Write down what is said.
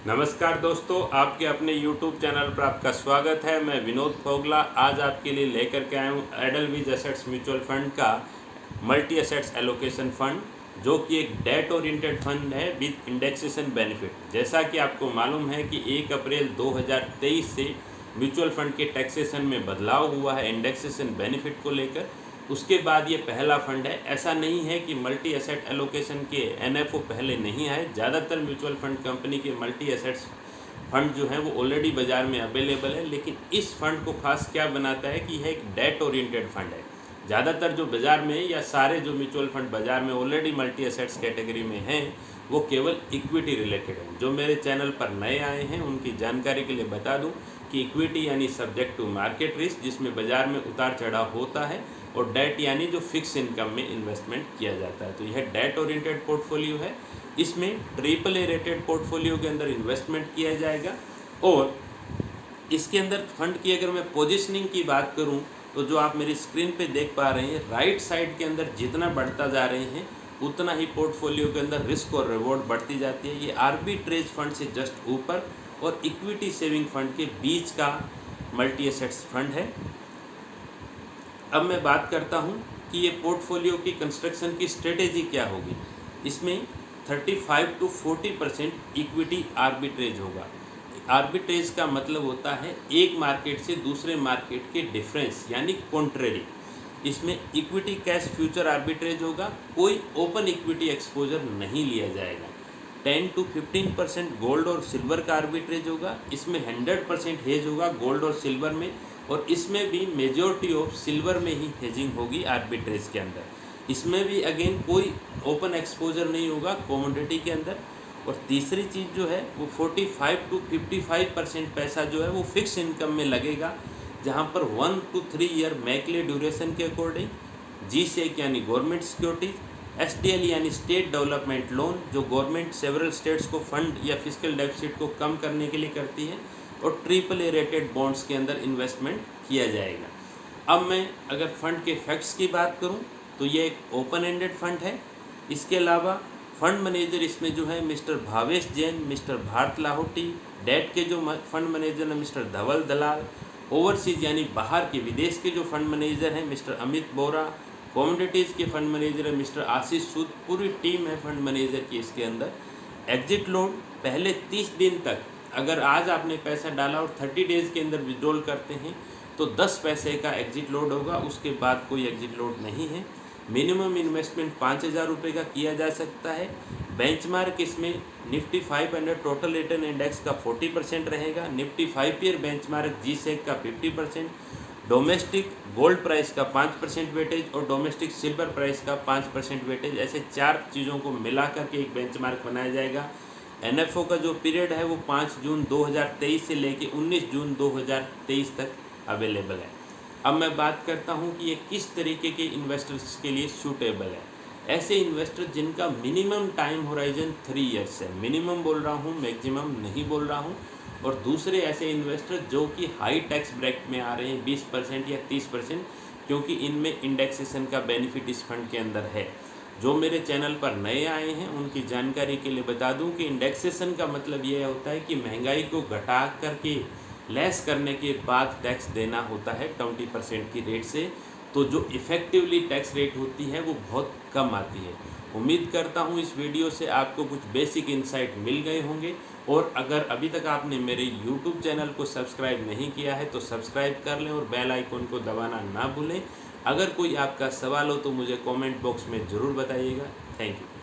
नमस्कार दोस्तों, आपके अपने YouTube चैनल पर आपका स्वागत है। मैं विनोद फोगला आज आपके लिए लेकर के आया हूँ एडलविज एसेट्स म्यूचुअल फंड का मल्टी एसेट्स एलोकेशन फंड, जो कि एक डेट ओरिएंटेड फंड है विद इंडेक्सेशन बेनिफिट। जैसा कि आपको मालूम है कि 1 अप्रैल 2023 से म्यूचुअल फंड के टैक्सेशन में बदलाव हुआ है इंडेक्सेशन बेनिफिट को लेकर। उसके बाद ये पहला फंड है। ऐसा नहीं है कि मल्टी एसेट एलोकेशन के NFO पहले नहीं आए। ज़्यादातर म्यूचुअल फंड कंपनी के मल्टी एसेट्स फंड जो है वो ऑलरेडी बाज़ार में अवेलेबल है, लेकिन इस फंड को खास क्या बनाता है कि यह एक डेट ओरिएंटेड फंड है। ज़्यादातर जो बाज़ार में या सारे जो म्यूचुअल फंड बाज़ार में ऑलरेडी मल्टी एसेट्स कैटेगरी में हैं वो केवल इक्विटी रिलेटेड हैं। जो मेरे चैनल पर नए आए हैं उनकी जानकारी के लिए बता दूं कि इक्विटी यानी सब्जेक्ट टू मार्केट रिस्क, जिसमें बाज़ार में उतार चढ़ाव होता है, और डेट यानी जो फिक्स इनकम में इन्वेस्टमेंट किया जाता है। तो यह डेट ओरिएंटेड पोर्टफोलियो है। इसमें AAA रेटेड पोर्टफोलियो के अंदर इन्वेस्टमेंट किया जाएगा। और इसके अंदर फंड की अगर मैं पोजीशनिंग की बात करूं तो जो आप मेरी स्क्रीन पे देख पा रहे हैं, राइट साइड के अंदर जितना बढ़ता जा रहे हैं उतना ही पोर्टफोलियो के अंदर रिस्क और रिवॉर्ड बढ़ती जाती है। ये आर्बिट्रेज फंड से जस्ट ऊपर और इक्विटी सेविंग फंड के बीच का मल्टी एसेट्स फंड है। अब मैं बात करता हूं कि ये पोर्टफोलियो की कंस्ट्रक्शन की स्ट्रेटेजी क्या होगी। इसमें 35 to 40% इक्विटी आर्बिट्रेज होगा। आर्बिट्रेज का मतलब होता है एक मार्केट से दूसरे मार्केट के डिफरेंस यानी कॉन्ट्रेरी। इसमें इक्विटी कैश फ्यूचर आर्बिट्रेज होगा। कोई ओपन इक्विटी एक्सपोजर नहीं लिया जाएगा। 10 to 15% गोल्ड और सिल्वर का आर्बिट्रेज होगा। इसमें 100% हेज होगा गोल्ड और सिल्वर में, और इसमें भी मेजॉरिटी ऑफ सिल्वर में ही हेजिंग होगी आर्बिट्रेज के अंदर। इसमें भी अगेन कोई ओपन एक्सपोजर नहीं होगा कमोडिटी के अंदर। और तीसरी चीज़ जो है वो 45 to 55% पैसा जो है वो फिक्स इनकम में लगेगा, जहाँ पर 1 to 3 ईयर मैकले ड्यूरेशन के अकॉर्डिंग GSEC यानी गवर्नमेंट सिक्योरिटीज, SDL यानी स्टेट डेवलपमेंट लोन, जो गवर्नमेंट सेवरल स्टेट्स को फंड या फिजिकल डेफिसिट को कम करने के लिए करती है, और AAA रेटेड बॉन्ड्स के अंदर इन्वेस्टमेंट किया जाएगा। अब मैं अगर फंड के फैक्ट्स की बात करूं तो ये एक ओपन एंडेड फंड है। इसके अलावा फंड मैनेजर इसमें जो है mister Bhavesh Jain, mister Bharat Lahoti. Debt के जो फंड मैनेजर हैं मिस्टर धवल दलाल। ओवरसीज यानी बाहर के विदेश के जो फंड मैनेजर हैं मिस्टर अमित बोरा। कमोडिटीज़ के फंड मैनेजर है मिस्टर आशीष सूद। पूरी टीम है फंड मैनेजर की इसके अंदर। एग्जिट लोड पहले 30 दिन तक, अगर आज आपने पैसा डाला और 30 डेज़ के अंदर विड्रॉल करते हैं तो 10 पैसे का एग्जिट लोड होगा। उसके बाद कोई एग्जिट लोड नहीं है। मिनिमम इन्वेस्टमेंट 5000 रुपये का किया जा सकता है। बेंचमार्क इसमें निफ्टी 500 टोटल रिटर्न इंडेक्स का 40% रहेगा। निफ्टी 5 ईयर बेंचमार्क GSEC का 50%, डोमेस्टिक गोल्ड प्राइस का 5% वेटेज और डोमेस्टिक सिल्वर प्राइस का 5% वेटेज, ऐसे 4 चीज़ों को मिला करके एक बेंचमार्क बनाया जाएगा। NFO का जो पीरियड है वो 5 जून 2023 से लेके 19 जून 2023 तक अवेलेबल है। अब मैं बात करता हूँ कि ये किस तरीके के इन्वेस्टर्स के लिए सूटेबल है। ऐसे इन्वेस्टर जिनका मिनिमम टाइम होराइजन 3 ईयर्स है। मिनिमम बोल रहा हूँ, मैक्सिमम नहीं बोल रहा हूँ। और दूसरे ऐसे इन्वेस्टर जो कि हाई टैक्स ब्रैकेट में आ रहे हैं 20% या 30%, क्योंकि इनमें इंडेक्सेशन का बेनिफिट इस फंड के अंदर है। जो मेरे चैनल पर नए आए हैं उनकी जानकारी के लिए बता दूं कि इंडेक्सेशन का मतलब ये होता है कि महंगाई को घटा करके लेस करने के बाद टैक्स देना होता है 20% की रेट से। तो जो इफ़ेक्टिवली टैक्स रेट होती है वो बहुत कम आती है। उम्मीद करता हूँ इस वीडियो से आपको कुछ बेसिक इंसाइट मिल गए होंगे। और अगर अभी तक आपने मेरे YouTube चैनल को सब्सक्राइब नहीं किया है तो सब्सक्राइब कर लें और बेल आइकन को दबाना ना भूलें। अगर कोई आपका सवाल हो तो मुझे कमेंट बॉक्स में ज़रूर बताइएगा। Thank you.